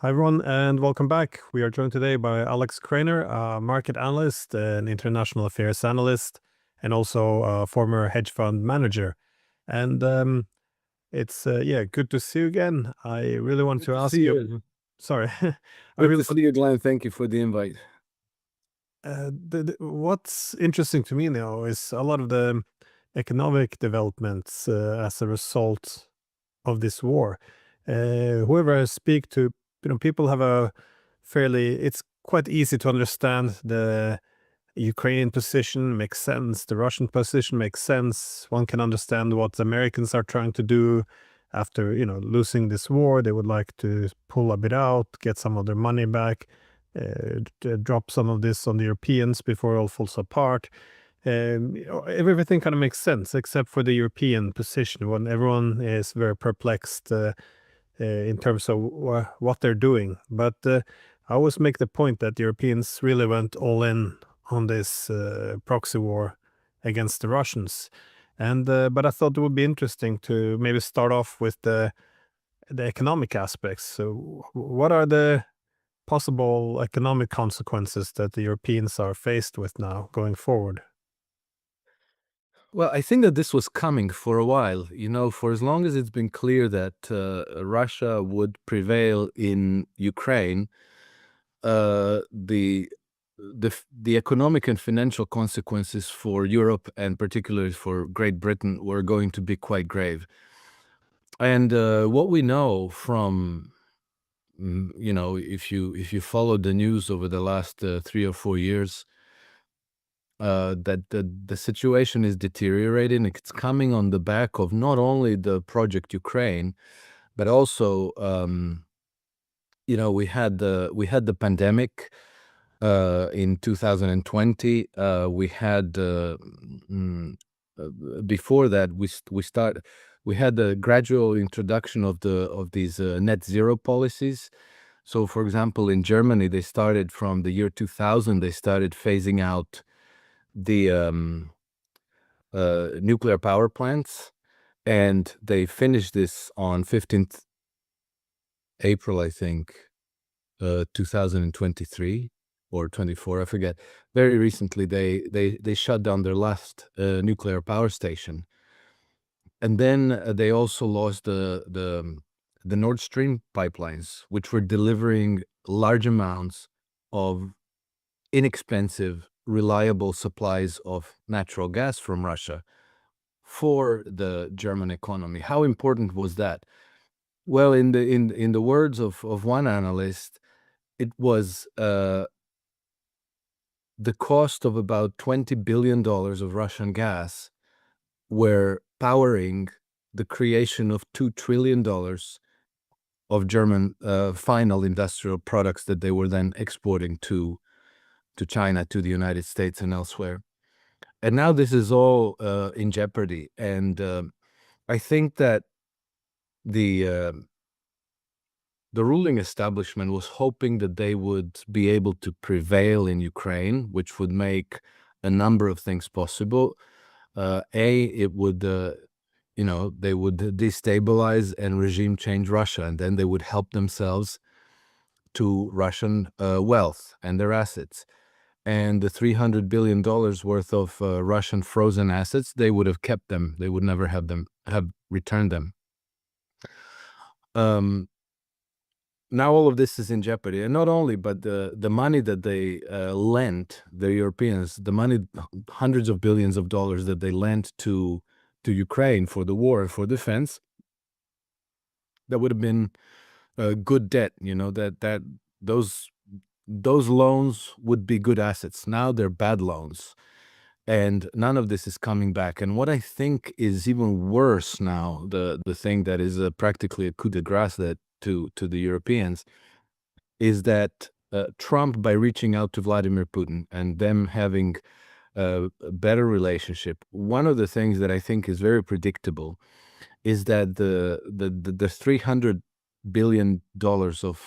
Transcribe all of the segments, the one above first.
Hi, everyone, and welcome back. We are joined today by Alex Krainer, a market analyst, an international affairs analyst, and also a former hedge fund manager. And it's good to see you again. I really want Good to to ask see you. you. Sorry, I Good to really see you, Glenn. Thank you for the invite. what's interesting to me now is a lot of the economic developments as a result of this war. Whoever I speak to, people have a fairly. It's quite easy to understand the Ukrainian position makes sense. The Russian position makes sense. One can understand what the Americans are trying to do after, losing this war. They would like to pull a bit out, get some of their money back, drop some of this on the Europeans before it all falls apart. Everything kind of makes sense except for the European position when everyone is very perplexed in terms of what they're doing. But I always make the point that the Europeans really went all in on this proxy war against the Russians. And but I thought it would be interesting to maybe start off with the economic aspects. So, what are the possible economic consequences that the Europeans are faced with now going forward? Well, I think that this was coming for a while. For as long as it's been clear that Russia would prevail in Ukraine, the economic and financial consequences for Europe and particularly for Great Britain were going to be quite grave. And what we know from if you followed the news over the last 3 or 4 years, that the situation is deteriorating. It's coming on the back of not only the Project Ukraine, but also we had the pandemic in 2020. We had before that we had the gradual introduction of these net zero policies. So, for example, in Germany, they started from the year 2000. They started phasing out the nuclear power plants, and they finished this on 15th April, I think, 2023 or 24, I forget. Very recently, they shut down their last nuclear power station, and then they also lost the Nord Stream pipelines, which were delivering large amounts of inexpensive, reliable supplies of natural gas from Russia for the German economy. How important was that? Well, in the words of one analyst, it was the cost of about $20 billion of Russian gas were powering the creation of $2 trillion of German final industrial products that they were then exporting to China, to the United States, and elsewhere. And now this is all in jeopardy. And I think that the ruling establishment was hoping that they would be able to prevail in Ukraine, which would make a number of things possible. It would, they would destabilize and regime change Russia, and then they would help themselves to Russian wealth and their assets. And the $300 billion worth of Russian frozen assets, they would have kept them. They would never have returned them. Now all of this is in jeopardy, and not only, but the money that they lent the Europeans, the money, hundreds of billions of dollars that they lent to Ukraine for the war and for defense, that would have been good debt. That those loans would be good assets. Now they're bad loans, and none of this is coming back. And what I think is even worse now, the thing that is practically a coup de grace that to the Europeans, is that Trump, by reaching out to Vladimir Putin and them having a better relationship, one of the things that I think is very predictable is that the $300 billion of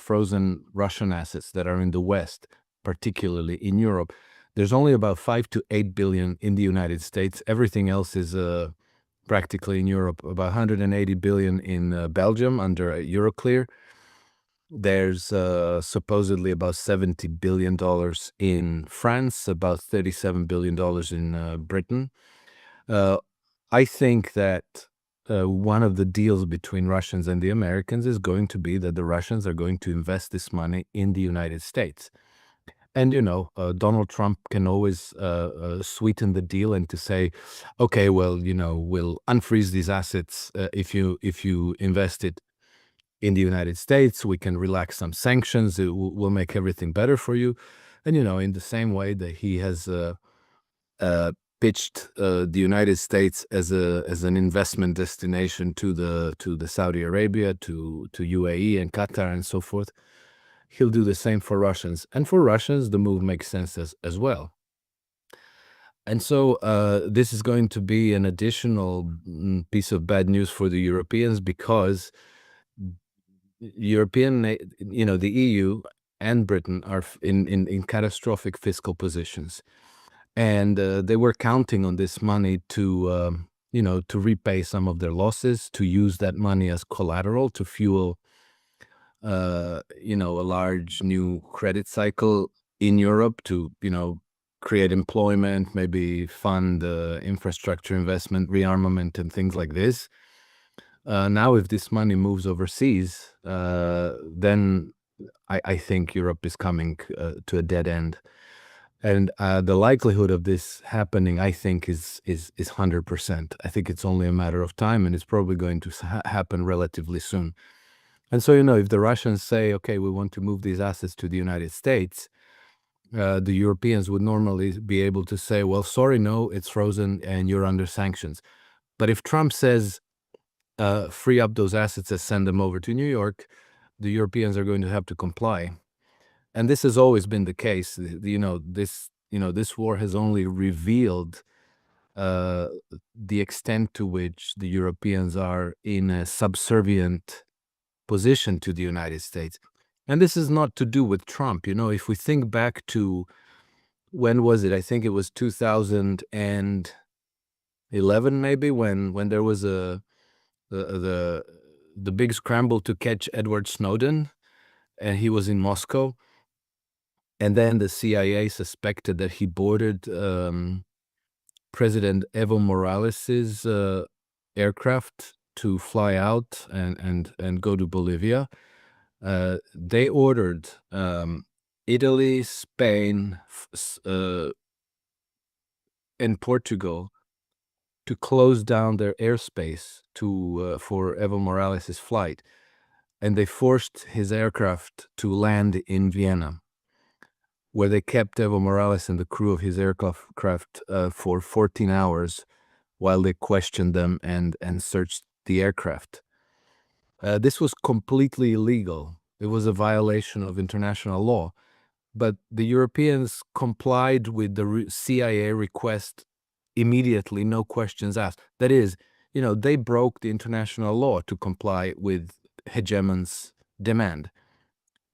frozen Russian assets that are in the West, particularly in Europe, there's only about 5 to 8 billion in the United States. Everything else is practically in Europe. About 180 billion in Belgium under Euroclear, There's supposedly about $70 billion in France, about $37 billion in Britain. I think that one of the deals between Russians and the Americans is going to be that the Russians are going to invest this money in the United States. And, Donald Trump can always sweeten the deal and to say, okay, well, we'll unfreeze these assets if you invest it in the United States. We can relax some sanctions. We'll make everything better for you. And, in the same way that he has pitched the United States as an investment destination to the Saudi Arabia, to UAE and Qatar and so forth, he'll do the same for Russians. And for Russians, the move makes sense as well. And so this is going to be an additional piece of bad news for the Europeans, because the EU and Britain are in catastrophic fiscal positions. And they were counting on this money to repay some of their losses, to use that money as collateral to fuel a large new credit cycle in Europe, to create employment, maybe fund infrastructure investment, rearmament, and things like this. Now, if this money moves overseas, then I think Europe is coming to a dead end. And the likelihood of this happening, I think, is 100%. I think it's only a matter of time, and it's probably going to happen relatively soon. And so, if the Russians say, okay, we want to move these assets to the United States, the Europeans would normally be able to say, well, sorry, no, it's frozen and you're under sanctions. But if Trump says, free up those assets and send them over to New York, the Europeans are going to have to comply. And this has always been the case. This war has only revealed the extent to which the Europeans are in a subservient position to the United States. And this is not to do with Trump. If we think back to, when was it? I think it was 2011, maybe, when there was the big scramble to catch Edward Snowden, and he was in Moscow. And then the CIA suspected that he boarded President Evo Morales's aircraft to fly out and go to Bolivia. They ordered Italy, Spain, and Portugal to close down their airspace for Evo Morales's flight, and they forced his aircraft to land in Vienna, where they kept Evo Morales and the crew of his aircraft for 14 hours while they questioned them and searched the aircraft. This was completely illegal. It was a violation of international law. But the Europeans complied with the CIA request immediately, no questions asked. That is, they broke the international law to comply with hegemon's demand.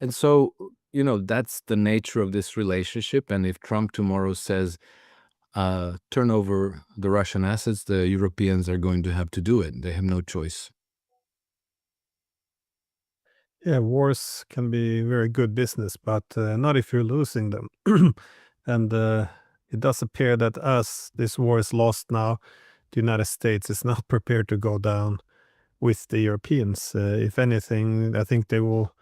And so, that's the nature of this relationship. And if Trump tomorrow says, turn over the Russian assets, the Europeans are going to have to do it. They have no choice. Yeah, wars can be very good business, but not if you're losing them. And it does appear that as this war is lost now, the United States is not prepared to go down with the Europeans. If anything, I think they will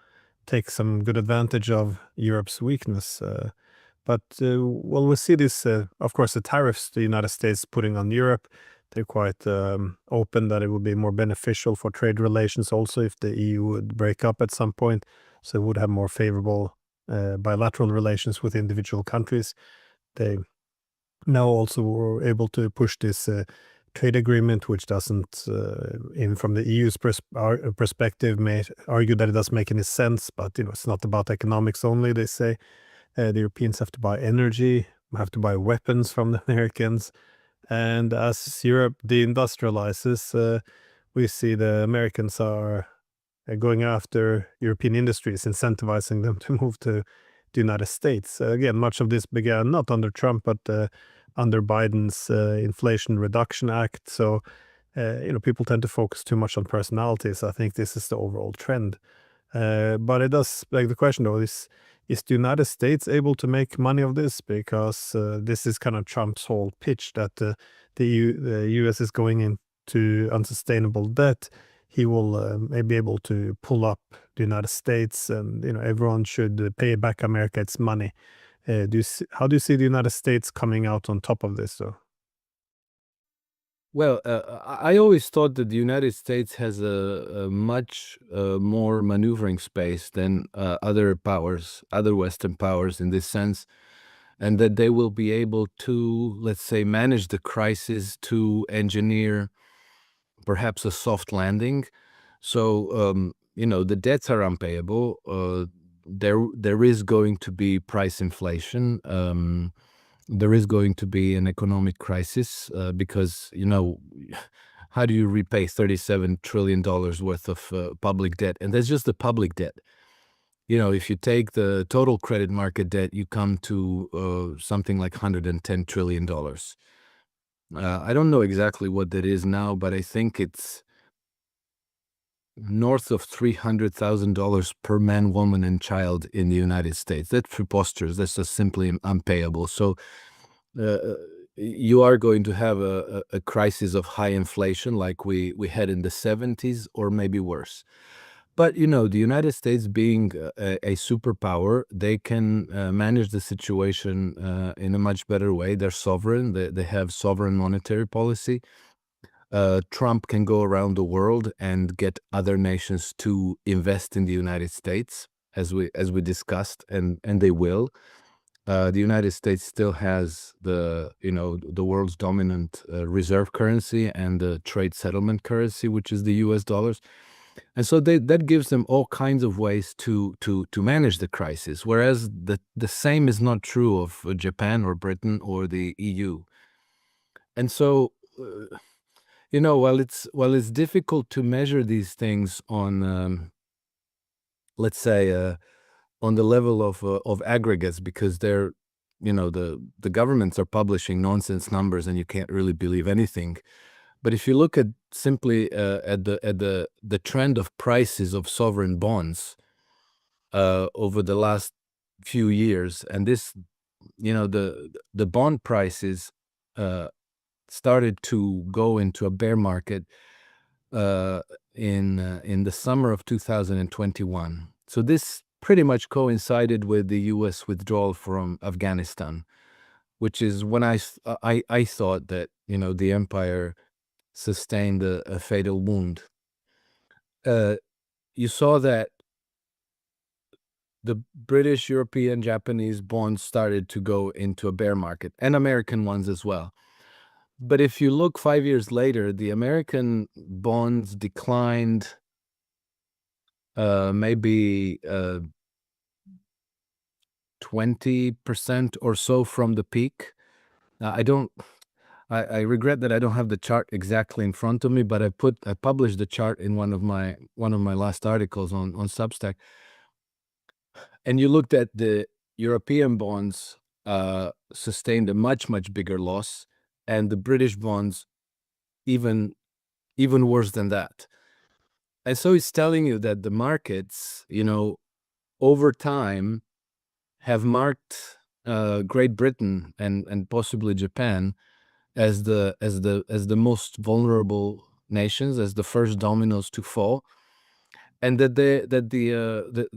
take some good advantage of Europe's weakness. But we'll see this, of course, the tariffs the United States putting on Europe. They're quite open that it would be more beneficial for trade relations also if the EU would break up at some point. So it would have more favorable bilateral relations with individual countries. They now also were able to push this trade agreement, which doesn't, in from the EU's perspective, may argue that it doesn't make any sense. But it's not about economics only. They say the Europeans have to buy energy, have to buy weapons from the Americans, and as Europe deindustrializes, we see the Americans are going after European industries, incentivizing them to move to the United States. Again, much of this began not under Trump, but under Biden's Inflation Reduction Act. So, people tend to focus too much on personalities. I think this is the overall trend. But it does beg the question, though, is the United States able to make money of this? Because this is kind of Trump's whole pitch that the US is going into unsustainable debt. He will be able to pull up the United States, and everyone should pay back America its money. How do you see the United States coming out on top of this, though? Well, I always thought that the United States has a much more maneuvering space than other powers, other Western powers in this sense, and that they will be able to, let's say, manage the crisis, to engineer perhaps a soft landing. So, the debts are unpayable. There is going to be price inflation. There is going to be an economic crisis because, how do you repay $37 trillion worth of public debt? And that's just the public debt. If you take the total credit market debt, you come to something like $110 trillion. I don't know exactly what that is now, but I think it's north of $300,000 per man, woman, and child in the United States. That's preposterous. That's just simply unpayable. So uh, you are going to have a crisis of high inflation like we had in the 70s, or maybe worse. But, the United States being a superpower, they can manage the situation in a much better way. They're sovereign. They have sovereign monetary policy. Trump can go around the world and get other nations to invest in the United States, as we discussed, and they will. The United States still has the world's dominant reserve currency and the trade settlement currency, which is the U.S. dollars, and so that gives them all kinds of ways to manage the crisis. Whereas the same is not true of Japan or Britain or the EU, and so. While it's difficult to measure these things on, let's say, on the level of aggregates, because the governments are publishing nonsense numbers and you can't really believe anything. But if you look at simply at the trend of prices of sovereign bonds over the last few years, and the bond prices started to go into a bear market in the summer of 2021. So this pretty much coincided with the U.S. withdrawal from Afghanistan, which is when I thought that the empire sustained a fatal wound. You saw that the British, European, Japanese bonds started to go into a bear market, and American ones as well. But if you look 5 years later, the American bonds declined maybe 20% or so from the peak. I regret that I don't have the chart exactly in front of me, but I published the chart in one of my last articles on Substack. And you looked at the European bonds sustained a much, much bigger loss, and the British bonds even worse than that. And so it's telling you that the markets, over time have marked Great Britain and possibly Japan as the most vulnerable nations, as the first dominoes to fall, and that the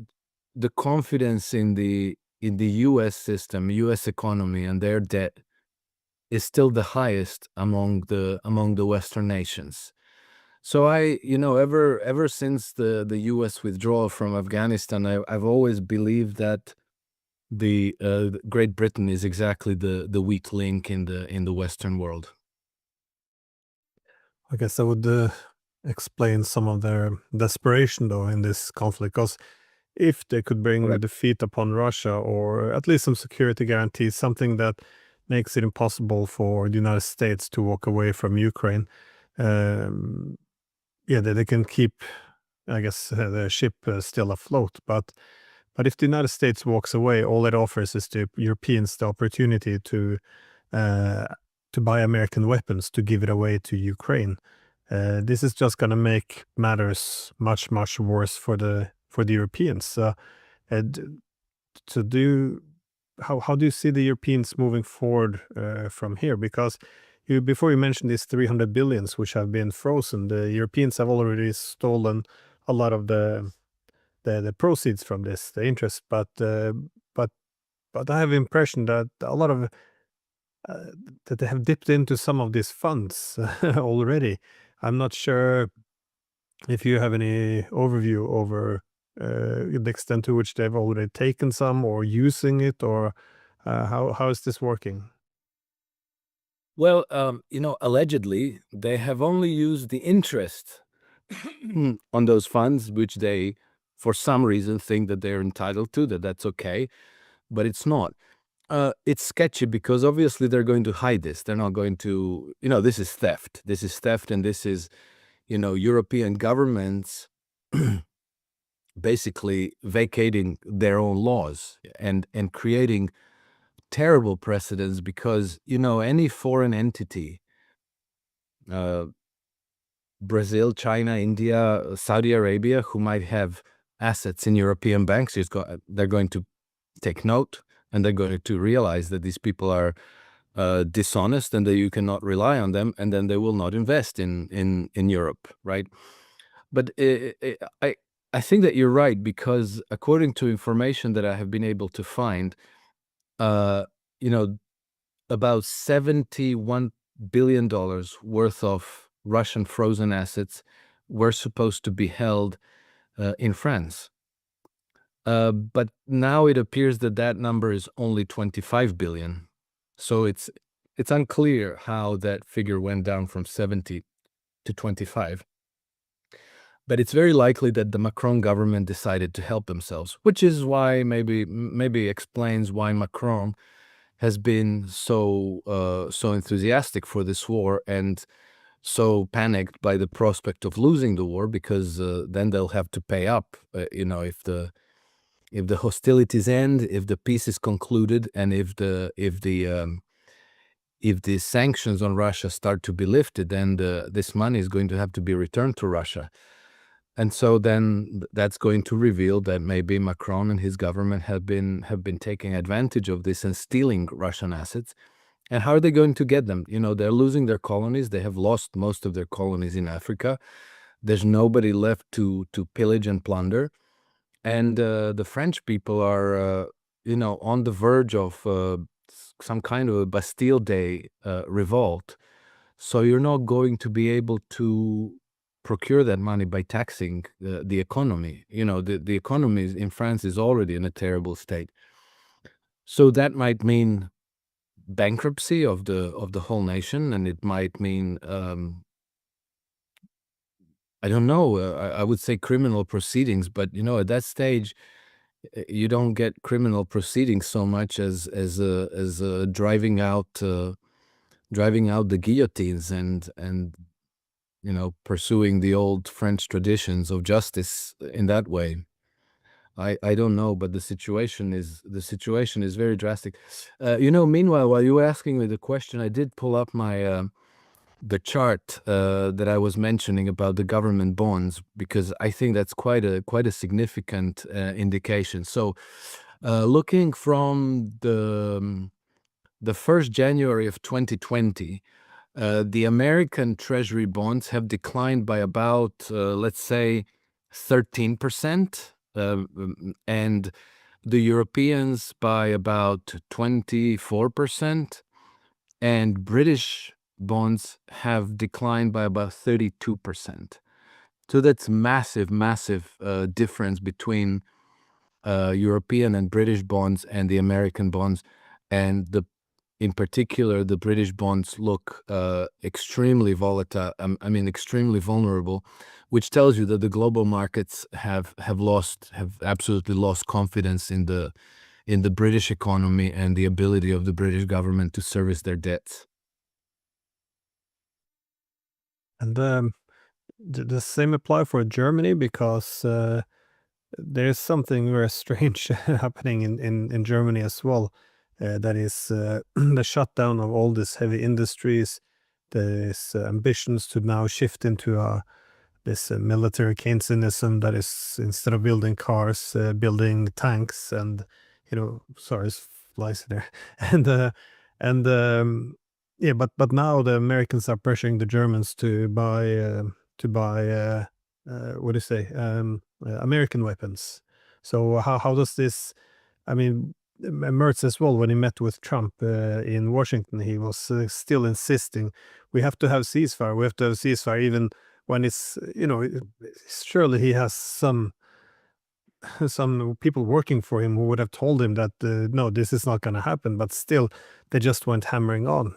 confidence in the U.S. system, U.S. economy, and their debt is still the highest among the Western nations. So ever since the U.S. withdrawal from Afghanistan, I've always believed that the Great Britain is exactly the weak link in the Western world. I guess that would explain some of their desperation, though, in this conflict. Because if they could bring Correct. defeat upon Russia, or at least some security guarantees, something that makes it impossible for the United States to walk away from Ukraine, they can keep, I guess, the ship still afloat. But if the United States walks away, all it offers is the Europeans the opportunity to buy American weapons to give it away to Ukraine. This is just going to make matters much, much worse for the for the Europeans. And so how do you see the Europeans moving forward from here? Because before you mentioned these 300 billions which have been frozen, the Europeans have already stolen a lot of the proceeds from this, the interest. But but I have the impression that a lot of uh, that they have dipped into some of these funds already. I'm not sure if you have any overview over the extent to which they've already taken some or using it, or how is this working? Well, allegedly, they have only used the interest on those funds, which they, for some reason, think that they're entitled to, that's okay, but it's not. It's sketchy because obviously they're going to hide this. They're not going to, this is theft. This is theft, and this is, European governments basically vacating their own laws and creating terrible precedents because, any foreign entity, uh, Brazil, China, India, Saudi Arabia, who might have assets in European banks, they're going to take note, and they're going to realize that these people are dishonest and that you cannot rely on them, and then they will not invest in Europe, right? But I think that you're right, because according to information that I have been able to find, uh, you know, about $71 billion worth of Russian frozen assets were supposed to be held in France. But now it appears that that number is only 25 billion. So it's unclear how that figure went down from 70 to 25. But it's very likely that the Macron government decided to help themselves, which is why maybe explains why Macron has been so enthusiastic for this war and so panicked by the prospect of losing the war, because then they'll have to pay up. If the hostilities end, if the peace is concluded, and if the sanctions on Russia start to be lifted, then this money is going to have to be returned to Russia. And so then that's going to reveal that maybe Macron and his government have been taking advantage of this and stealing Russian assets. And how are they going to get them? They're losing their colonies. They have lost most of their colonies in Africa. There's nobody left to pillage and plunder. And the French people are, on the verge of some kind of a Bastille Day revolt. So you're not going to be able to procure that money by taxing the economy. The economy in France is already in a terrible state. So that might mean bankruptcy of the whole nation, and it might mean I don't know. I would say criminal proceedings, but at that stage, you don't get criminal proceedings so much as driving out the guillotines and pursuing the old French traditions of justice in that way. I don't know, but the situation is very drastic. Meanwhile, while you were asking me the question, I did pull up my the chart that I was mentioning about the government bonds, because I think that's quite a significant indication. So, looking from the 1st January of 2020, the American Treasury bonds have declined by about, let's say, 13%, and the Europeans by about 24%, and British bonds have declined by about 32%. So that's massive difference between European and British bonds and the American bonds, and in particular, the British bonds look extremely volatile. Extremely vulnerable, which tells you that the global markets have absolutely lost confidence in the British economy and the ability of the British government to service their debts. And the same apply for Germany, because there's something very strange happening in Germany as well. That is the shutdown of all these heavy industries. There's ambitions to now shift into a this military Keynesianism that is, instead of building cars, building tanks, and sorry, it's flies there, and and yeah, but now the Americans are pressuring the Germans to buy what do you say, American weapons. So how does this? I mean, Merz as well, when he met with Trump in Washington, he was still insisting we have to have ceasefire. We have to have ceasefire, even when it's surely he has some people working for him who would have told him that no, this is not going to happen. But still, they just went hammering on.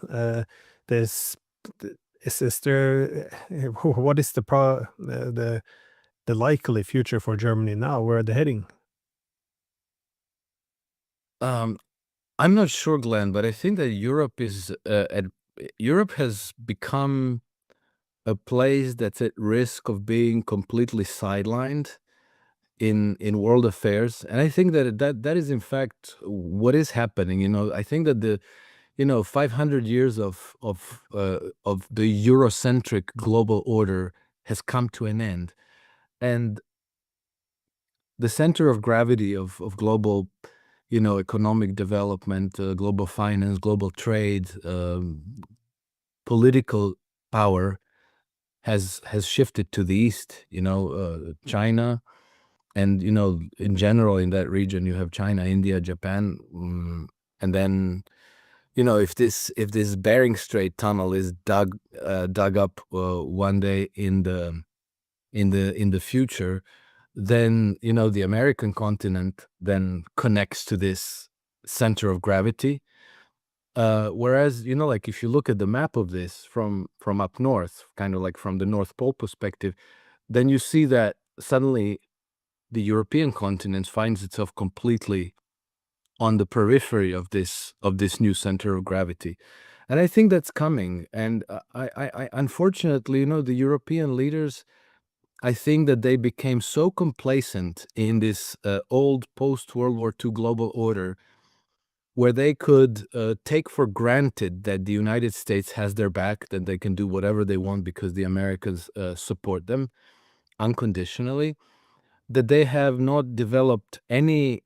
There's is there what is the likely future for Germany now? Where are they heading? Um, I'm not sure, Glenn, but I think that Europe has become a place that's at risk of being completely sidelined in world affairs, and I think that is in fact what is happening. I think that the 500 years of the Eurocentric global order has come to an end, and the center of gravity of global economic development, global finance, global trade, political power has shifted to the east. China, and in general in that region you have China, India, Japan, and then if this Bering Strait tunnel is dug up one day in the future, then the American continent then connects to this center of gravity. Whereas like if you look at the map of this from up north, kind of like from the North Pole perspective, then you see that suddenly the European continent finds itself completely on the periphery of this new center of gravity, and I think that's coming. And I unfortunately, the European leaders, I think that they became so complacent in this old post-World War II global order, where they could take for granted that the United States has their back, that they can do whatever they want because the Americans support them unconditionally, that they have not developed any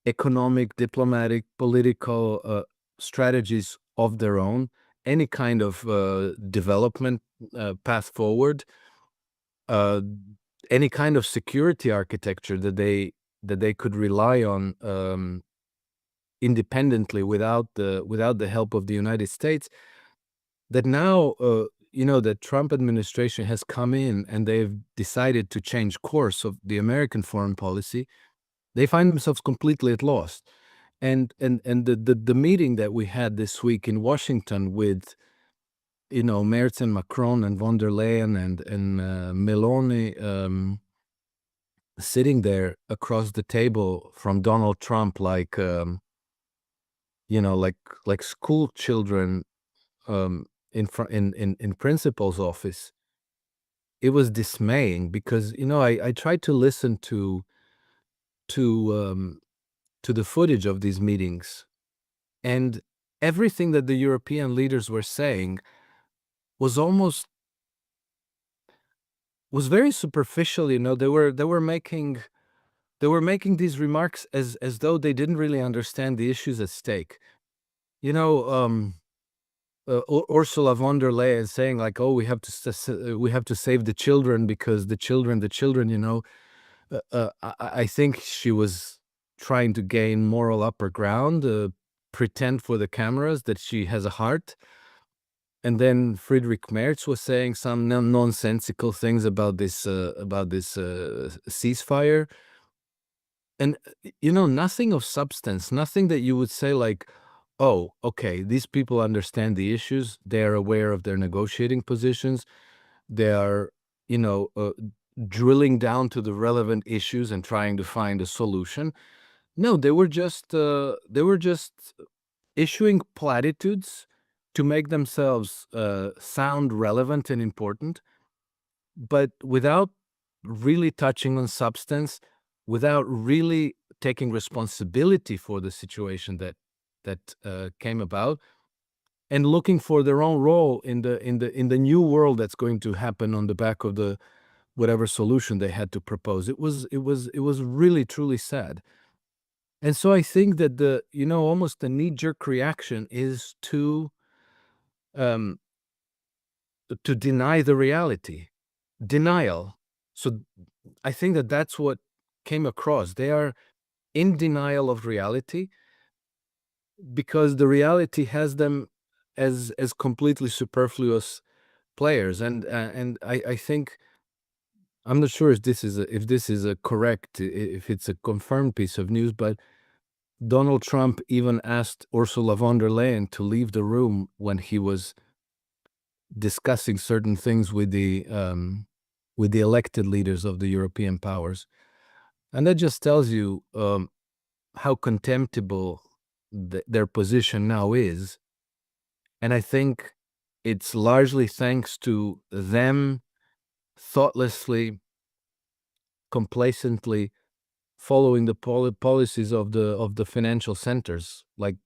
economic, diplomatic, political strategies of their own, any kind of development path forward, uh, any kind of security architecture that they could rely on independently without the help of the United States. That now the Trump administration has come in and they've decided to change course of the American foreign policy. They find themselves completely at loss. And the meeting that we had this week in Washington with Merz and Macron and von der Leyen and Meloni, sitting there across the table from Donald Trump, like like school children in front in principal's office. It was dismaying because I tried to listen to to the footage of these meetings, and everything that the European leaders were saying was very superficial. They were making these remarks as though they didn't really understand the issues at stake. You know, Ursula von der Leyen saying like, "Oh, we have to save the children because the children." I think she was trying to gain moral upper ground, pretend for the cameras that she has a heart. And then Friedrich Merz was saying some nonsensical things about this ceasefire, and nothing of substance, nothing that you would say like, "Oh, okay, these people understand the issues. They are aware of their negotiating positions. They are, you know, uh, drilling down to the relevant issues and trying to find a solution." No, they were just issuing platitudes to make themselves sound relevant and important, but without really touching on substance, without really taking responsibility for the situation that came about. and looking for their own role in the new world that's going to happen on the back of the whatever solution they had to propose. It was really truly sad. And so I think that almost the knee-jerk reaction is um, to deny the reality, denial. So I think that that's what came across. They are in denial of reality because the reality has them as completely superfluous players. And I think I'm not sure if this is a correct, if it's a confirmed piece of news, but Donald Trump even asked Ursula von der Leyen to leave the room when he was discussing certain things with the elected leaders of the European powers, and that just tells you how contemptible their position now is. And I think it's largely thanks to them thoughtlessly, complacently following the policies of the financial centers, like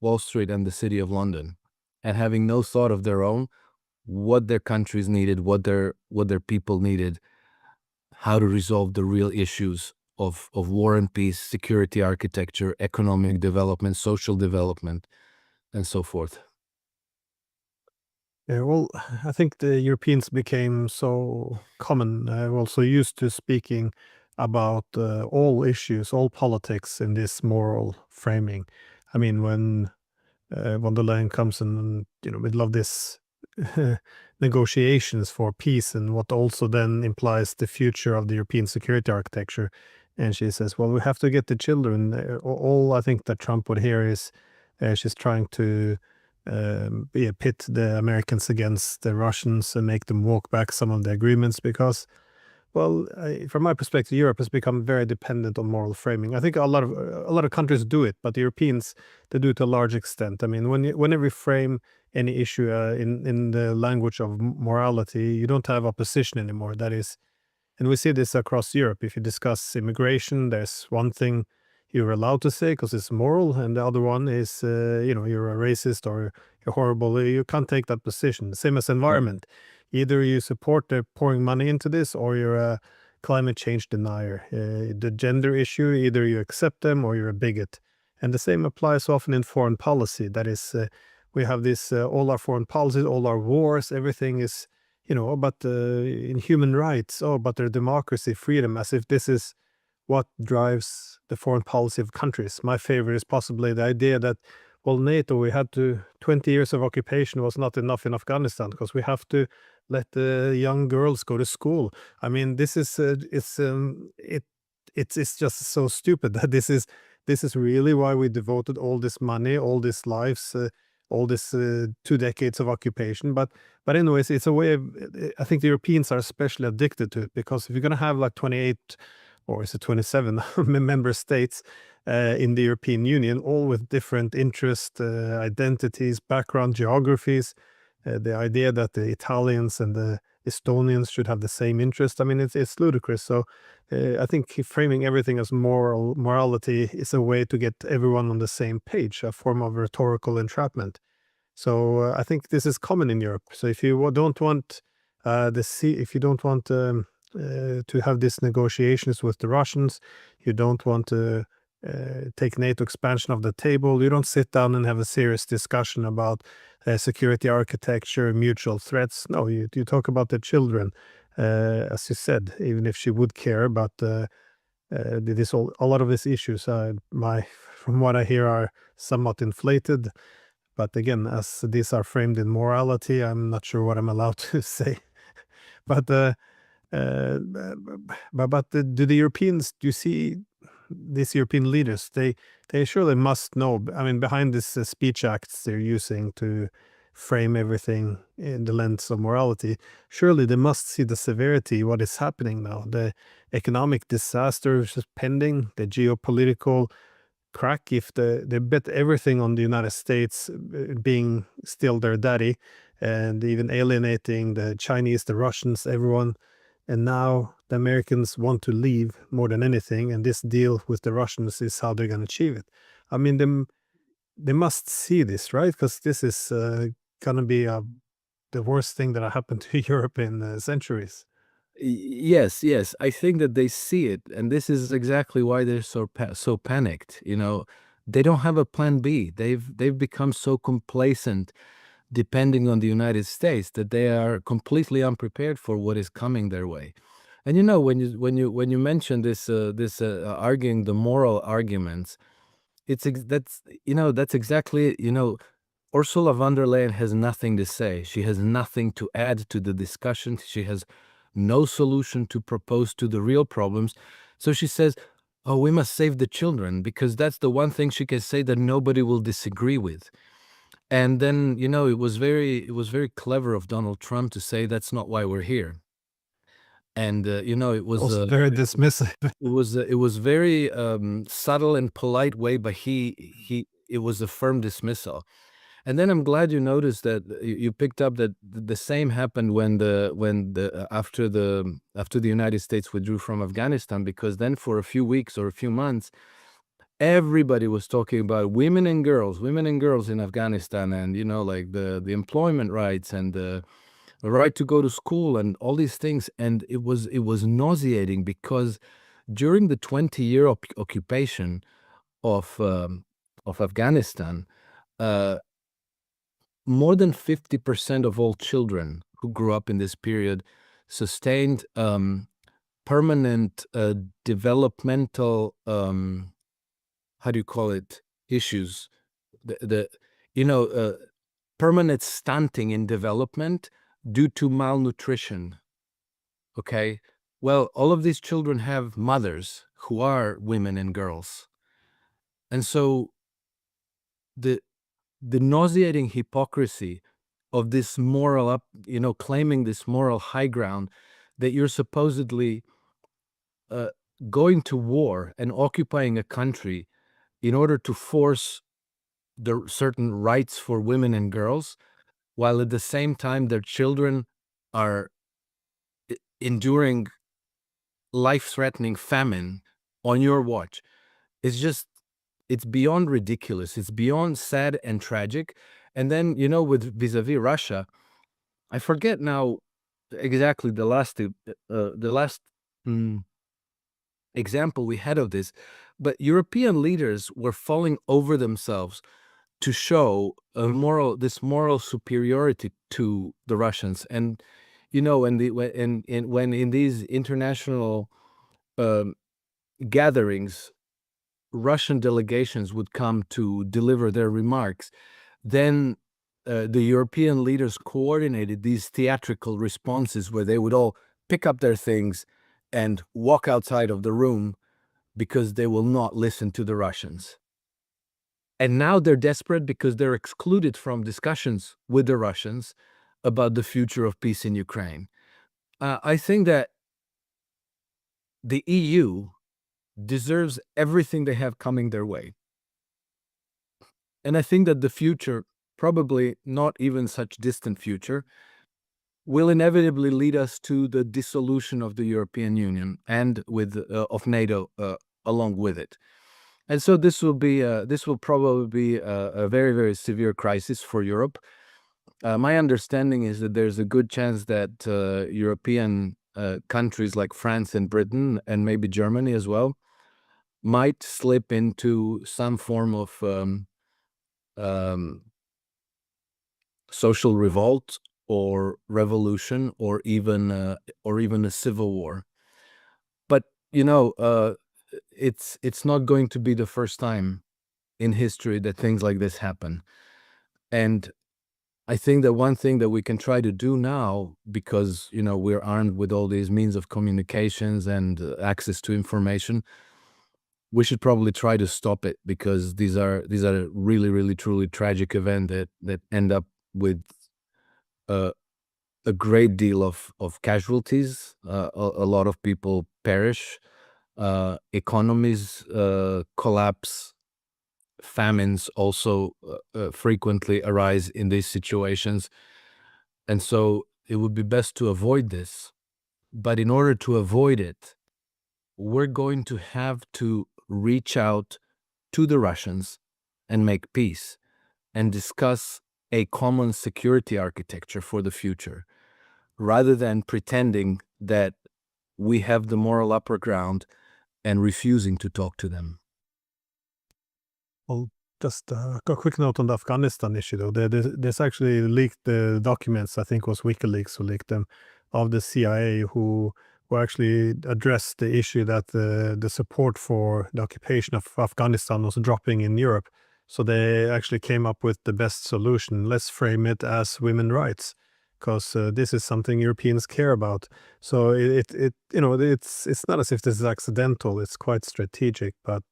Wall Street and the City of London, and having no thought of their own, what their countries needed, what their people needed, how to resolve the real issues of war and peace, security architecture, economic development, social development, and so forth. Yeah, well, I think the Europeans became so common, also used to speaking about all issues, all politics in this moral framing. I mean, when von der Leyen comes in, middle of this negotiations for peace and what also then implies the future of the European security architecture. And she says, well, we have to get the children. All I think that Trump would hear is she's trying to pit the Americans against the Russians and make them walk back some of the agreements because, well, from my perspective, Europe has become very dependent on moral framing. I think a lot of countries do it, but the Europeans, they do it to a large extent. I mean, whenever you frame any issue in the language of morality, you don't have opposition anymore. That is, and we see this across Europe. If you discuss immigration, there's one thing you're allowed to say because it's moral, and the other one is, you're a racist or you're horrible. You can't take that position. Same as environment. Either you support the pouring money into this or you're a climate change denier. The gender issue, either you accept them or you're a bigot. And the same applies often in foreign policy. That is, we have this, all our foreign policies, all our wars, everything is but in human rights, but their democracy, freedom, as if this is what drives the foreign policy of countries. My favorite is possibly the idea that, well, NATO, we had to, 20 years of occupation was not enough in Afghanistan because we have to let the young girls go to school. I mean, this is, it's just so stupid that this is really why we devoted all this money, all these lives, all this 2 decades of occupation. But anyways, it's a way of, I think the Europeans are especially addicted to it because if you're going to have like 28 or is it 27 member states in the European Union, all with different interests, identities, background, geographies, the idea that the Italians and the Estonians should have the same interest, I mean, it's ludicrous. So I think framing everything as morality is a way to get everyone on the same page, a form of rhetorical entrapment. So I think this is common in Europe. So if you don't want if you don't want to have these negotiations with the Russians, you don't want to take NATO expansion off the table. You don't sit down and have a serious discussion about security architecture, mutual threats. No, you talk about the children, as you said, even if she would care about a lot of these issues. From what I hear, are somewhat inflated. But again, as these are framed in morality, I'm not sure what I'm allowed to say. But uh, do the Europeans? Do you see these European leaders? They surely must know. I mean, behind this speech acts they're using to frame everything in the lens of morality, surely they must see the severity, what is happening now, the economic disaster is pending, the geopolitical crack. If they bet everything on the United States being still their daddy and even alienating the Chinese, the Russians, everyone. And now the Americans want to leave more than anything. And this deal with the Russians is how they're going to achieve it. I mean, they must see this, right? Because this is gonna be the worst thing that happened to Europe in centuries. Yes, yes, I think that they see it, and this is exactly why they're so panicked. They don't have a plan B. They've become so complacent, depending on the United States, that they are completely unprepared for what is coming their way. And when you mention this arguing the moral arguments, that's exactly it. Ursula von der Leyen has nothing to say. She has nothing to add to the discussion. She has no solution to propose to the real problems. So she says, "Oh, we must save the children," because that's the one thing she can say that nobody will disagree with. And then, it was very clever of Donald Trump to say that's not why we're here. And it was Also very dismissive. it was very subtle and polite way, but it was a firm dismissal. And then I'm glad you noticed that you picked up that the same happened after the United States withdrew from Afghanistan, because then for a few weeks or a few months, everybody was talking about women and girls in Afghanistan, and like the employment rights and the right to go to school and all these things. And it was nauseating, because during the 20-year occupation of Afghanistan, uh, more than 50% of all children who grew up in this period sustained permanent developmental, how do you call it, issues. The you know Permanent stunting in development due to malnutrition. Okay, well, all of these children have mothers who are women and girls, and so the the nauseating hypocrisy of this claiming this moral high ground, that you're supposedly uh, going to war and occupying a country in order to force the certain rights for women and girls, while at the same time their children are enduring life-threatening famine on your watch. It's beyond ridiculous. It's beyond sad and tragic. And then, with vis-a-vis Russia, I forget now exactly the last mm, example we had of this, but European leaders were falling over themselves to show this moral superiority to the Russians. And when in these international um, gatherings, Russian delegations would come to deliver their remarks, then the European leaders coordinated these theatrical responses where they would all pick up their things and walk outside of the room, because they will not listen to the Russians. And now they're desperate because they're excluded from discussions with the Russians about the future of peace in Ukraine. I think that the EU deserves everything they have coming their way. And I think that the future, probably not even such distant future, will inevitably lead us to the dissolution of the European Union and of NATO along with it. And so this will probably be a very, very severe crisis for Europe. My understanding is that there's a good chance that European countries like France and Britain, and maybe Germany as well, might slip into some form of um, social revolt or revolution, or even a civil war. But it's not going to be the first time in history that things like this happen. And I think that one thing that we can try to do now, because we're armed with all these means of communications and access to information, we should probably try to stop it, because these are really, really, truly tragic events that end up with uh, a great deal of casualties. A lot of people perish. Economies collapse. Famines also frequently arise in these situations. And so it would be best to avoid this. But in order to avoid it, we're going to have to reach out to the Russians and make peace and discuss a common security architecture for the future, rather than pretending that we have the moral upper ground and refusing to talk to them. Well, just a quick note on the Afghanistan issue, though. There's actually leaked documents, I think it was WikiLeaks who leaked them, of the CIA who actually addressed the issue that the support for the occupation of Afghanistan was dropping in Europe. So they actually came up with the best solution. Let's frame it as women's rights, because this is something Europeans care about. So it's not as if this is accidental. It's quite strategic, but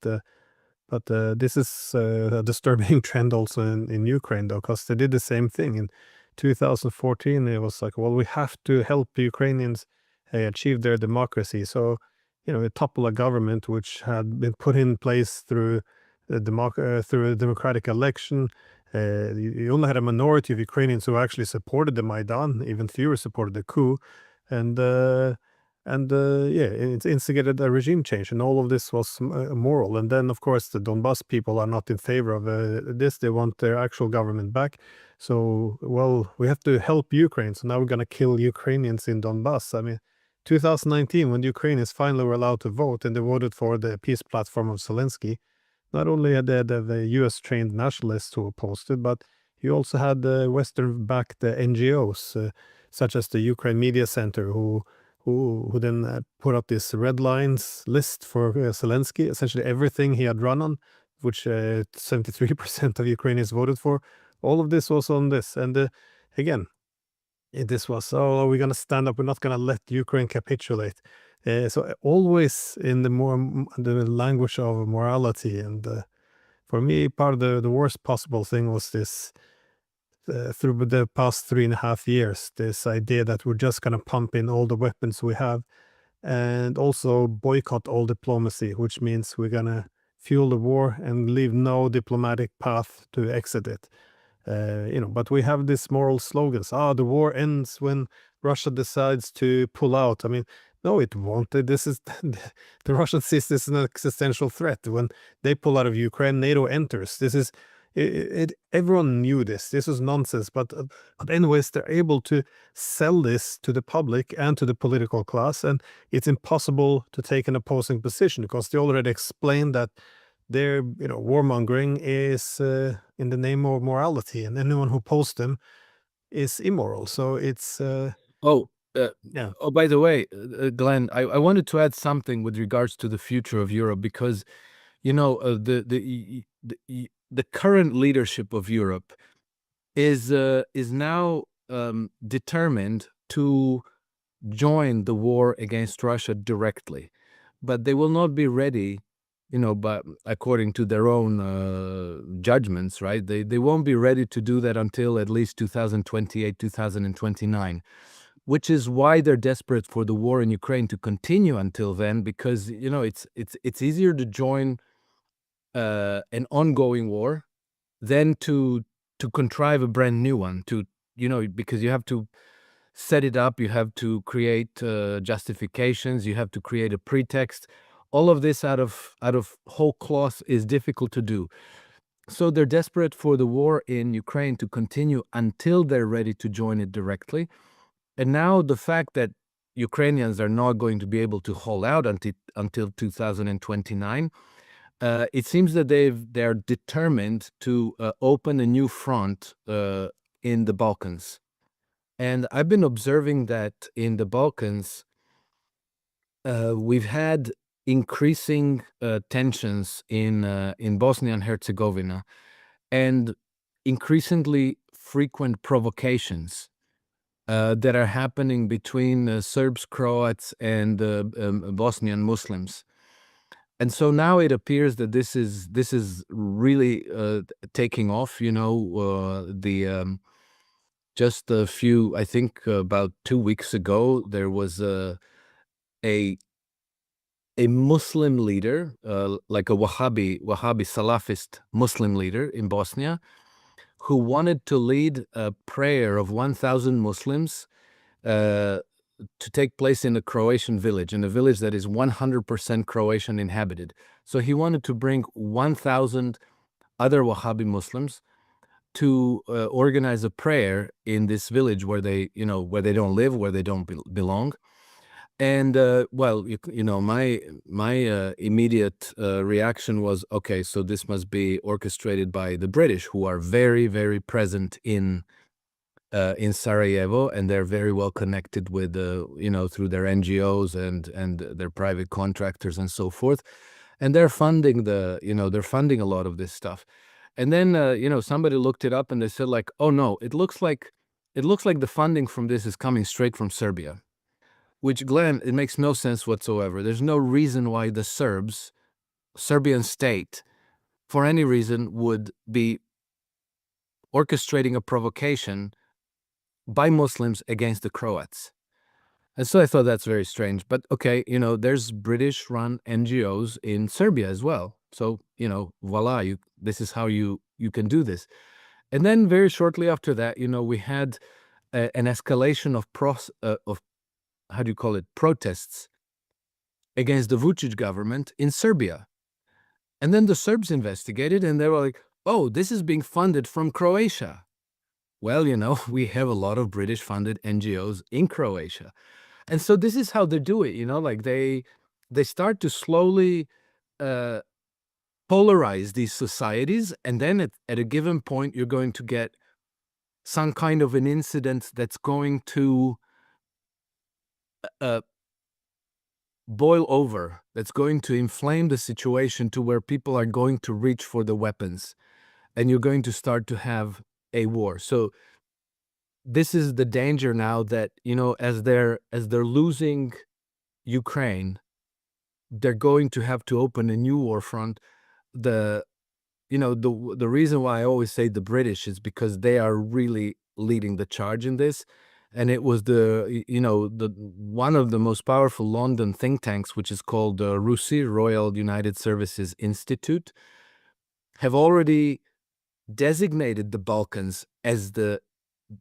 this is a disturbing trend also in Ukraine, though, because they did the same thing in 2014. It was like, well, we have to help the Ukrainians achieve their democracy. So, we topple a government which had been put in place through through a democratic election. You only had a minority of Ukrainians who actually supported the Maidan. Even fewer supported the coup, and yeah, it instigated a regime change, and all of this was moral. And then, of course, the Donbas people are not in favor of this. They want their actual government back. So, well, we have to help Ukraine. So now we're going to kill Ukrainians in Donbas. I mean, 2019, when the Ukrainians finally were allowed to vote and they voted for the peace platform of Zelensky, not only had the US trained nationalists who opposed it, but you also had the Western backed NGOs, such as the Ukraine Media Center, who then put up this red lines list for Zelensky, essentially everything he had run on, which 73% of Ukrainians voted for. All of this was on this. And again, this was, oh, are we going to stand up? We're not going to let Ukraine capitulate. So always in the language of morality. And for me, part of the worst possible thing was this, through the past 3.5 years, this idea that we're just going to pump in all the weapons we have and also boycott all diplomacy, which means we're going to fuel the war and leave no diplomatic path to exit it. But we have these moral slogans. The war ends when Russia decides to pull out. I mean, no, it won't. This is the Russians see this as an existential threat. When they pull out of Ukraine, NATO enters. This is everyone knew this. This was nonsense. But anyways, they're able to sell this to the public and to the political class, and it's impossible to take an opposing position because they already explained that their warmongering is in the name of morality, and anyone who opposes them is immoral. So it's Oh, yeah. oh, by the way, Glenn, I wanted to add something with regards to the future of Europe, because the current leadership of Europe is now determined to join the war against Russia directly, but they will not be ready, but according to their own judgments, right? They won't be ready to do that until at least 2028, 2029, which is why they're desperate for the war in Ukraine to continue until then, because it's easier to join an ongoing war than to contrive a brand new one, because you have to set it up, you have to create justifications, you have to create a pretext. All of this out of whole cloth is difficult to do. So they're desperate for the war in Ukraine to continue until they're ready to join it directly. And now the fact that Ukrainians are not going to be able to hold out until 2029, it seems that they're determined to open a new front in the Balkans. And I've been observing that in the Balkans, we've had increasing tensions in Bosnia and Herzegovina, and increasingly frequent provocations that are happening between Serbs, Croats, and Bosnian Muslims. And so now it appears that this is really taking off. Just a few, I think about 2 weeks ago, there was a Muslim leader, like a Wahhabi Salafist Muslim leader in Bosnia, who wanted to lead a prayer of 1,000 Muslims to take place in a Croatian village, in a village that is 100% Croatian inhabited. So he wanted to bring 1,000 other Wahhabi Muslims to organize a prayer in this village where they, where they don't live, where they don't belong. And well, my immediate reaction was, okay, so this must be orchestrated by the British, who are very, very present in Sarajevo, and they're very well connected with through their NGOs and their private contractors and so forth, and they're funding they're funding a lot of this stuff. And then somebody looked it up and they said, like, oh no, it looks like the funding from this is coming straight from Serbia. Which, Glenn, it makes no sense whatsoever. There's no reason why the Serbian state, for any reason, would be orchestrating a provocation by Muslims against the Croats. And so I thought that's very strange. But okay, there's British-run NGOs in Serbia as well. So, voila, this is how you can do this. And then very shortly after that, we had an escalation of how do you call it, protests against the Vučić government in Serbia. And then the Serbs investigated and they were like, oh, this is being funded from Croatia. Well, we have a lot of British-funded NGOs in Croatia. And so this is how they do it, like they start to slowly polarize these societies, and then at a given point, you're going to get some kind of an incident that's going to boil over, that's going to inflame the situation to where people are going to reach for the weapons, and you're going to start to have a war. So this is the danger now that, as they're losing Ukraine, they're going to have to open a new war front. The reason why I always say the British is because they are really leading the charge in this. And it was the one of the most powerful London think tanks, which is called RUSI, Royal United Services Institute, have already designated the Balkans as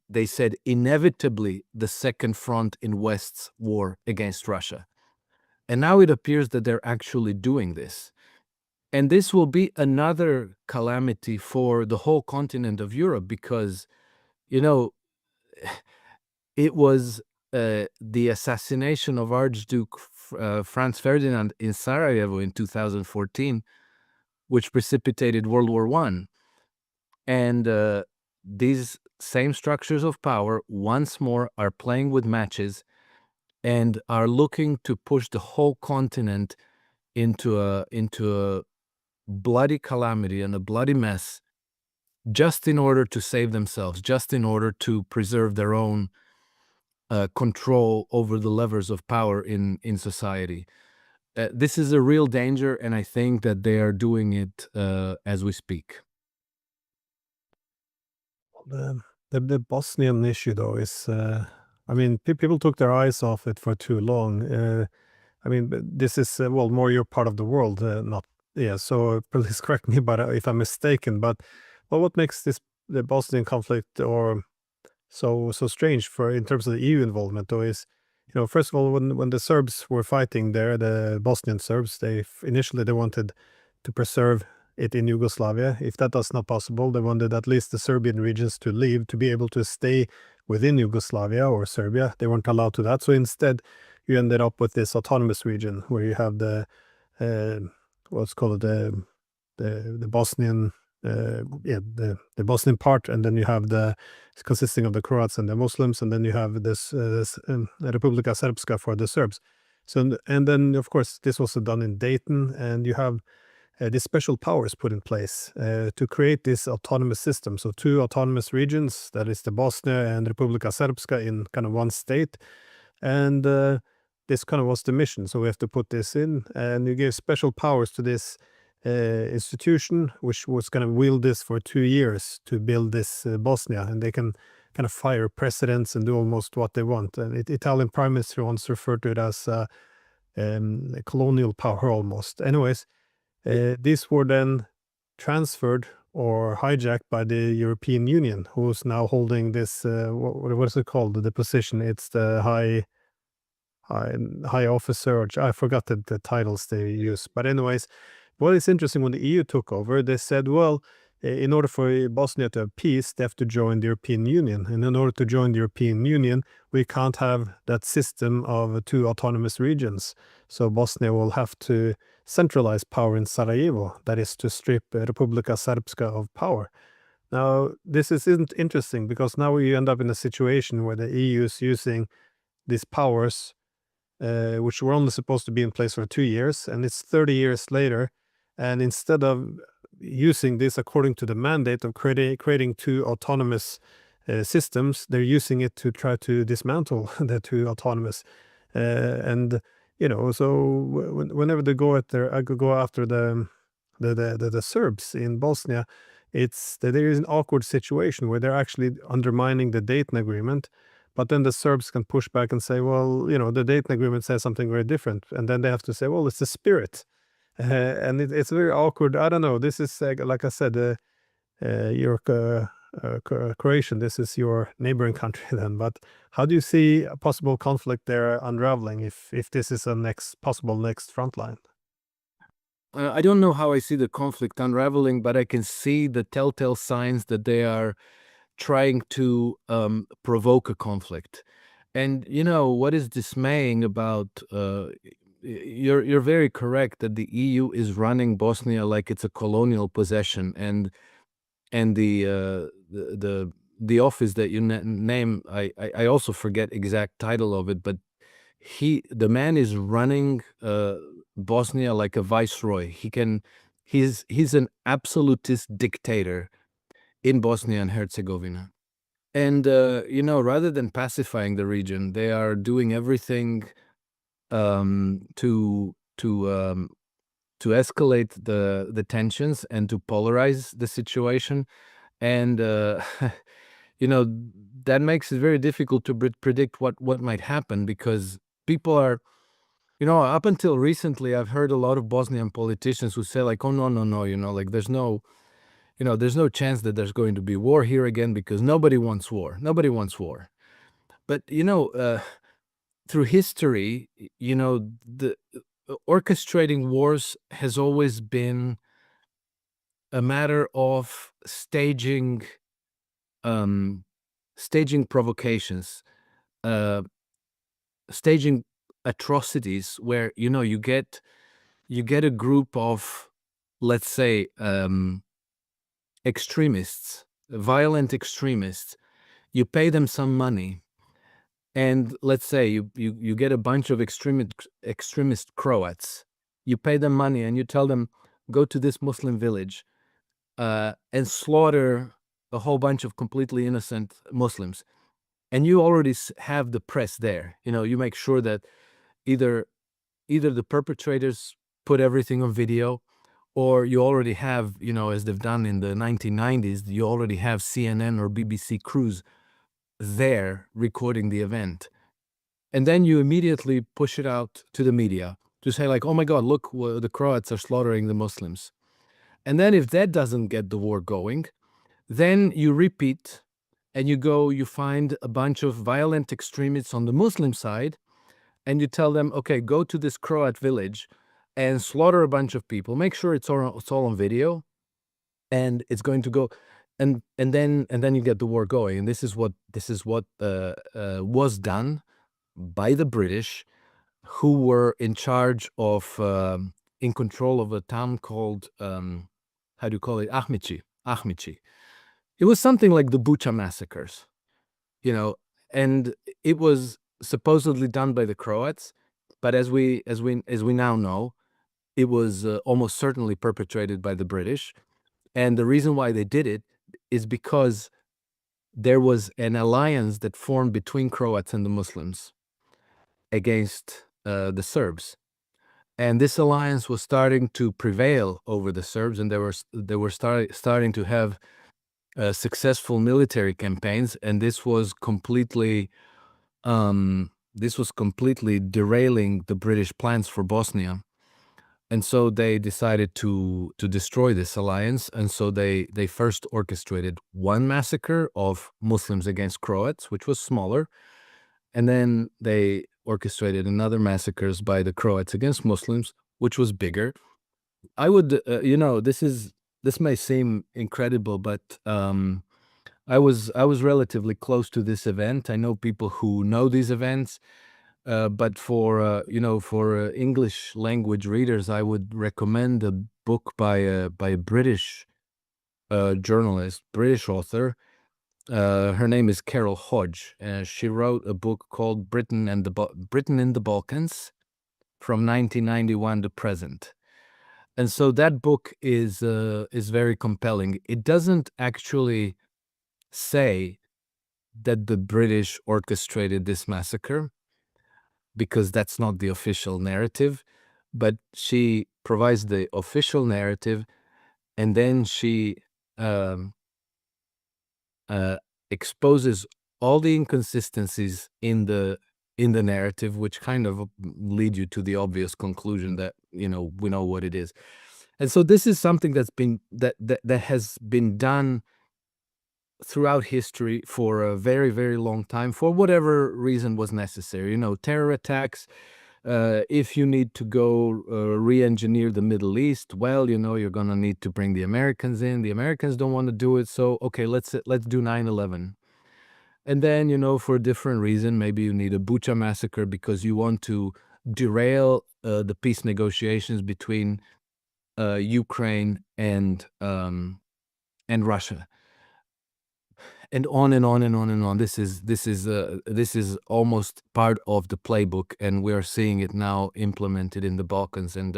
they said, inevitably the second front in West's war against Russia. And now it appears that they're actually doing this. And this will be another calamity for the whole continent of Europe because, it was the assassination of Archduke Franz Ferdinand in Sarajevo in 2014, which precipitated World War I. And these same structures of power once more are playing with matches and are looking to push the whole continent into a bloody calamity and a bloody mess, just in order to save themselves, just in order to preserve their own control over the levers of power in society. This is a real danger, and I think that they are doing it as we speak. The Bosnian issue, though, is I mean, people took their eyes off it for too long. I mean, this is well, more your part of the world, not yeah. So please correct me, but if I'm mistaken. But well, what makes the Bosnian conflict or so strange for in terms of the EU involvement, though, is first of all, when the Serbs were fighting there, the Bosnian Serbs, initially they wanted to preserve it in Yugoslavia. If that was not possible, they wanted at least the Serbian regions to leave to be able to stay within Yugoslavia or Serbia. They weren't allowed to that. So instead, you ended up with this autonomous region where you have the what's called the Bosnian the Bosnian part, and then you have consisting of the Croats and the Muslims, and then you have this Republika Srpska for the Serbs. So and then of course this was done in Dayton, and you have these special powers put in place to create this autonomous system. So two autonomous regions, that is the Bosnia and Republika Srpska, in kind of one state. And this kind of was the mission. So we have to put this in, and you gave special powers to this institution, which was going to wield this for 2 years to build this Bosnia, and they can kind of fire presidents and do almost what they want. And Italian prime minister once referred to it as a colonial power almost. Anyways, these were then transferred or hijacked by the European Union, who's now holding this, what is it called, the position? It's the high officer, or I forgot the titles they use. But anyways, what is interesting, when the EU took over, they said, well, in order for Bosnia to have peace, they have to join the European Union. And in order to join the European Union, we can't have that system of two autonomous regions. So Bosnia will have to centralize power in Sarajevo, that is to strip Republika Srpska of power. Now, this isn't interesting because now we end up in a situation where the EU is using these powers, which were only supposed to be in place for 2 years, and it's 30 years later. And instead of using this according to the mandate of creating two autonomous systems, they're using it to try to dismantle the two autonomous. And so whenever they go after the Serbs in Bosnia, there is an awkward situation where they're actually undermining the Dayton Agreement. But then the Serbs can push back and say, well, the Dayton Agreement says something very different. And then they have to say, well, it's the spirit. And it's very awkward. I don't know. This is, like I said, your Croatian, this is your neighboring country then. But how do you see a possible conflict there unraveling if this is a possible next front line? I don't know how I see the conflict unraveling, but I can see the telltale signs that they are trying to provoke a conflict. And what is dismaying about you're very correct that the EU is running Bosnia like it's a colonial possession, and the office that you name, I also forget exact title of it, but the man is running Bosnia like a viceroy. He's an absolutist dictator in Bosnia and Herzegovina. And rather than pacifying the region, they are doing everything to escalate the tensions and to polarize the situation. And that makes it very difficult to predict what might happen, because people are, up until recently, I've heard a lot of Bosnian politicians who say like, oh, no, like there's no chance that there's going to be war here again, because nobody wants war. Nobody wants war. But, through history, the orchestrating wars has always been a matter of staging provocations, staging atrocities, where you get a group of, let's say, extremists, violent extremists. You pay them some money, and let's say you get a bunch of extremist Croats. You pay them money and you tell them, go to this Muslim village and slaughter a whole bunch of completely innocent Muslims. And you already have the press there. You make sure that either the perpetrators put everything on video, or you already have, as they've done in the 1990s, you already have CNN or BBC crews there recording the event. And then you immediately push it out to the media to say like, oh my God, look, the Croats are slaughtering the Muslims. And then if that doesn't get the war going, then you repeat and you find a bunch of violent extremists on the Muslim side, and you tell them, okay, go to this Croat village and slaughter a bunch of people. Make sure it's all on video, and it's going to go, and then you get the war going. And this is what was done by the British, who were in charge of, in control of a town called, how do you call it? Ahmici. It was something like the Bucha massacres, and it was supposedly done by the Croats, but as we now know, it was almost certainly perpetrated by the British. And the reason why they did it is because there was an alliance that formed between Croats and the Muslims against the Serbs. And this alliance was starting to prevail over the Serbs, and they were starting to have successful military campaigns, and this was completely derailing the British plans for Bosnia. And so they decided to destroy this alliance, and so they first orchestrated one massacre of Muslims against Croats, which was smaller, and then they orchestrated another massacres by the Croats against Muslims, which was bigger. I would, this this may seem incredible, but I was relatively close to this event. I know people who know these events, but for English language readers, I would recommend a book by a British journalist, British author. Her name is Carol Hodge. She wrote a book called Britain in the Balkans from 1991 to present. And so that book is very compelling. It doesn't actually say that the British orchestrated this massacre, because that's not the official narrative, but she provides the official narrative, and then she um, uh, exposes all the inconsistencies in the narrative, which kind of lead you to the obvious conclusion that we know what it is. And so this is something that has been done throughout history for a very, very long time, for whatever reason was necessary. Terror attacks. If you need to go re-engineer the Middle East, well, you're gonna need to bring the Americans in. The Americans don't want to do it, so okay, let's do 9/11. And then, for a different reason, maybe you need a Bucha massacre because you want to derail the peace negotiations between Ukraine and Russia, and on and on and on and on. This is almost part of the playbook, and we are seeing it now implemented in the Balkans. And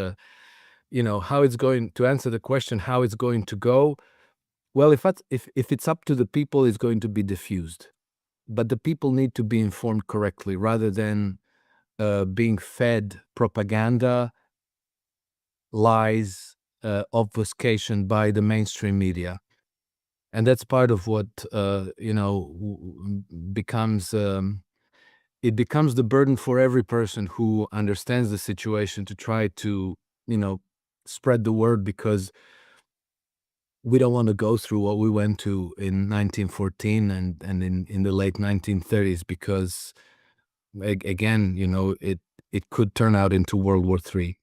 how it's going to answer the question, how it's going to go. Well, if it's up to the people, it's going to be diffused. But the people need to be informed correctly, rather than being fed propaganda, lies, obfuscation by the mainstream media. And that's part of what becomes it becomes the burden for every person who understands the situation to try to spread the word, because we don't want to go through what we went to in 1914 and in the late 1930s, because again, it could turn out into World War III.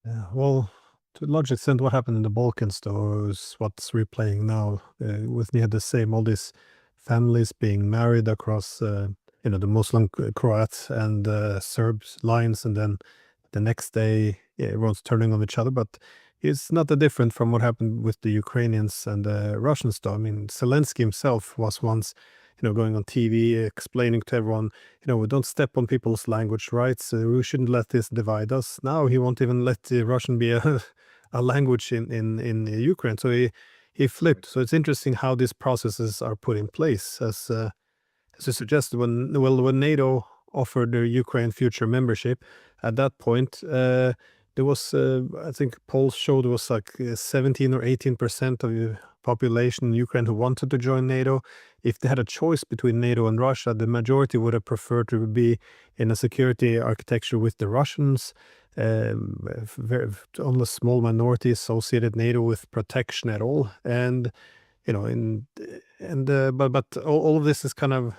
Yeah, well, to a large extent, what happened in the Balkans, though, is what's replaying now. With near the same, all these families being married across, the Muslim Croat and Serbs lines, and then the next day, yeah, everyone's turning on each other. But it's not that different from what happened with the Ukrainians and the Russians, though. I mean, Zelensky himself was once, going on TV explaining to everyone, we don't step on people's language rights. We shouldn't let this divide us. Now he won't even let the Russian be a, a language in Ukraine. So he flipped. So it's interesting how these processes are put in place. As you suggested, when NATO offered the Ukraine future membership, at that point, there was, I think polls showed, it was like 17 or 18% of the population in Ukraine who wanted to join NATO. If they had a choice between NATO and Russia, the majority would have preferred to be in a security architecture with the Russians. Only a small minority associated NATO with protection at all, and but all of this is kind of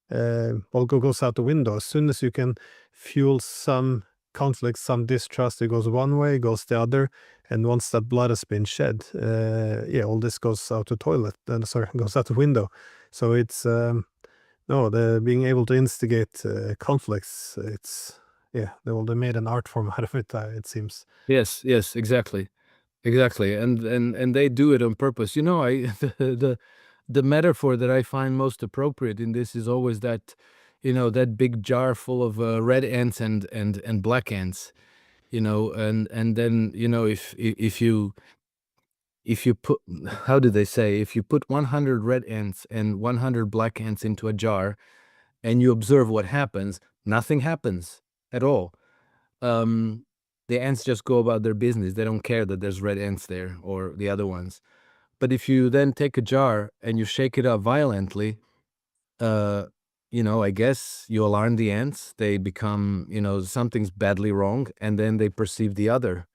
goes out the window. As soon as you can fuel some conflict, some distrust, it goes one way, it goes the other, and once that blood has been shed, all this goes out the toilet, and goes out the window. So it's no, the being able to instigate conflicts. It's they made an art form out of it. It seems. Yes, exactly. Exactly, and they do it on purpose. I the metaphor that I find most appropriate in this is always that, that big jar full of red ants and black ants, and then if you put, how do they say, if you put 100 red ants and 100 black ants into a jar, and you observe what happens, nothing happens at all. The ants just go about their business. They don't care that there's red ants there or the other ones. But if you then take a jar and you shake it up violently, I guess you alarm the ants. They become, something's badly wrong, and then they perceive the other.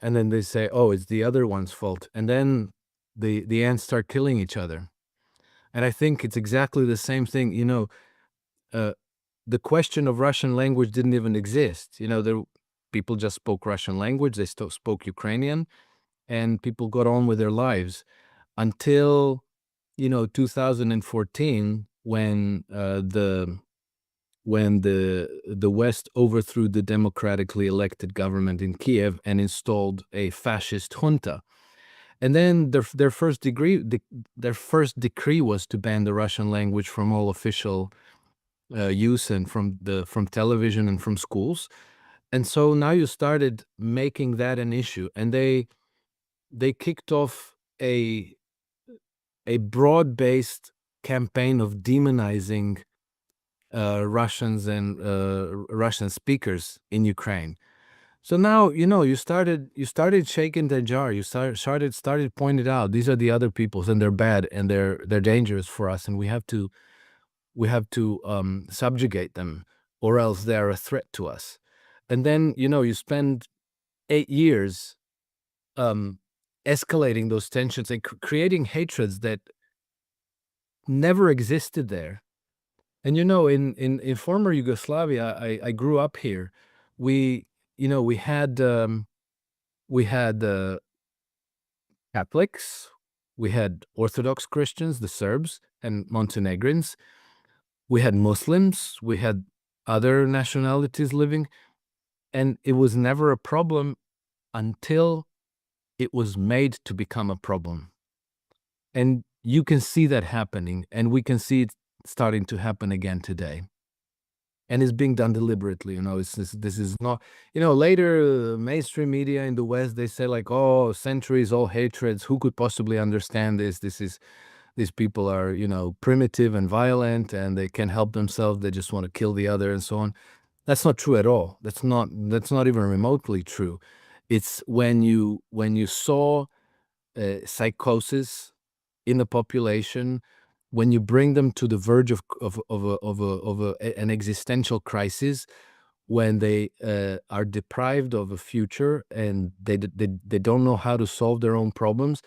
And then they say, oh, it's the other one's fault. And then the ants start killing each other. And I think it's exactly the same thing. The question of Russian language didn't even exist. People just spoke Russian language, they spoke Ukrainian, and people got on with their lives until 2014, when the West overthrew the democratically elected government in Kiev and installed a fascist junta. And then their first decree was to ban the Russian language from all official use, and from television and from schools. And so now you started making that an issue, and they kicked off a broad-based campaign of demonizing Russians and Russian speakers in Ukraine. So now you started shaking the jar. You started pointing out, these are the other peoples, and they're bad, and they're dangerous for us, and we have to subjugate them, or else they're a threat to us. And then you spend 8 years escalating those tensions and creating hatreds that never existed there. And in former Yugoslavia, I grew up here. We we had Catholics, we had Orthodox Christians, the Serbs and Montenegrins. We had Muslims, we had other nationalities living, and it was never a problem until it was made to become a problem. And you can see that happening, and we can see it starting to happen again today. And it's being done deliberately. This is not, later mainstream media in the West, they say like, oh, centuries, all hatreds, who could possibly understand this? These people are, primitive and violent, and they can't help themselves. They just want to kill the other, and so on. That's not true at all. That's not even remotely true. It's when you saw psychosis in the population, when you bring them to the verge of an existential crisis, when they are deprived of a future, and they don't know how to solve their own problems,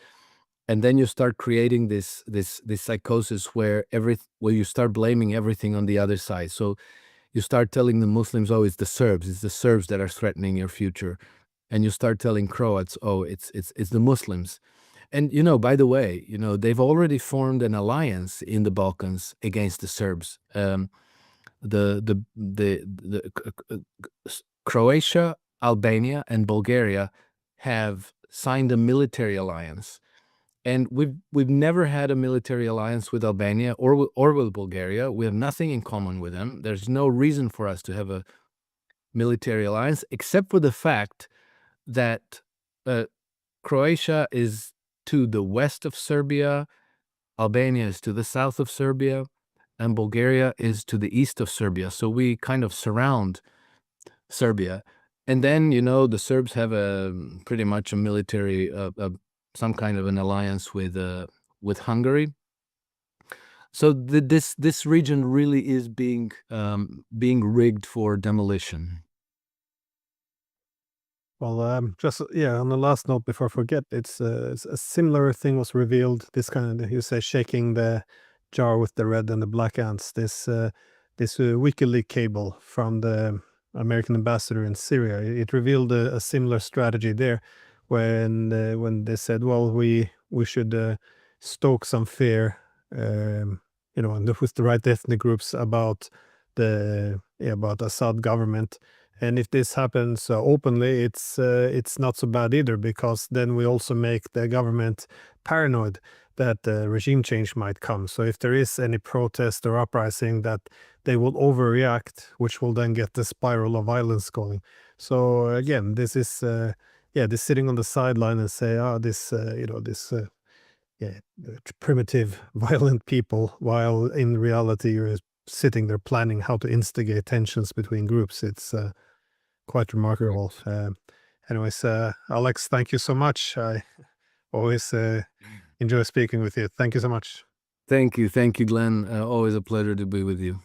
and then you start creating this psychosis where you start blaming everything on the other side. So you start telling the Muslims, oh, it's the Serbs that are threatening your future, and you start telling Croats, oh, it's the Muslims. And by the way, they've already formed an alliance in the Balkans against the Serbs. Croatia, Albania, and Bulgaria have signed a military alliance, and we've never had a military alliance with Albania or with Bulgaria. We have nothing in common with them. There's no reason for us to have a military alliance, except for the fact that Croatia is to the west of Serbia, Albania is to the south of Serbia, and Bulgaria is to the east of Serbia. So we kind of surround Serbia. And then, the Serbs have pretty much a military, some kind of an alliance with Hungary. So this region really is being rigged for demolition. Well, just on the last note before I forget, it's a similar thing was revealed. This kind of, you say, shaking the jar with the red and the black ants. This WikiLeaks cable from the American ambassador in Syria. It revealed a similar strategy there, when they said, well, we should stoke some fear, and with the right ethnic groups about about Assad government. And if this happens openly, it's not so bad either, because then we also make the government paranoid that regime change might come. So if there is any protest or uprising, that they will overreact, which will then get the spiral of violence going. So again, this is this sitting on the sideline and say, this primitive, violent people, while in reality you're sitting there planning how to instigate tensions between groups. It's quite remarkable. Anyways, Alex, thank you so much. I always enjoy speaking with you. Thank you so much. Thank you, Glenn. Always a pleasure to be with you.